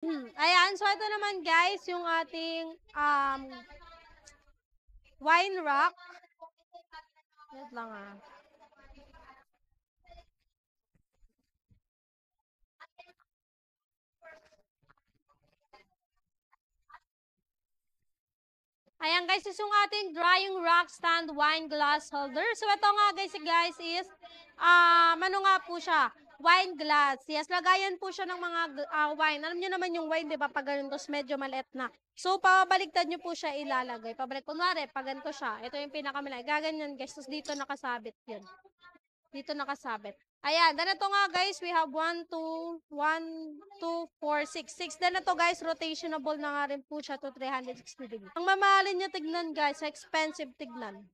Ayan, so ito naman guys, yung ating wine rack. Wait lang ah. Ayan guys, is yung ating drying rack stand wine glass holder. So ito nga guys is, ano nga po siya, wine glass. Yes, lagayan po siya ng mga wine. Alam niyo naman yung wine, di ba, pag ganun, tapos medyo maliit na. So, pabaligtad niyo po siya ilalagay. Pabalik, kunwari, pag ganito siya, ito yung pinakamalaki. Gaganyan guys, tapos dito nakasabit yun. Dito nakasabit. Ayan, ganito nga guys, we have 6. Then ito guys, rotationable na nga rin po siya to 360 degrees. Ang mamahalin niya tignan guys, expensive tignan.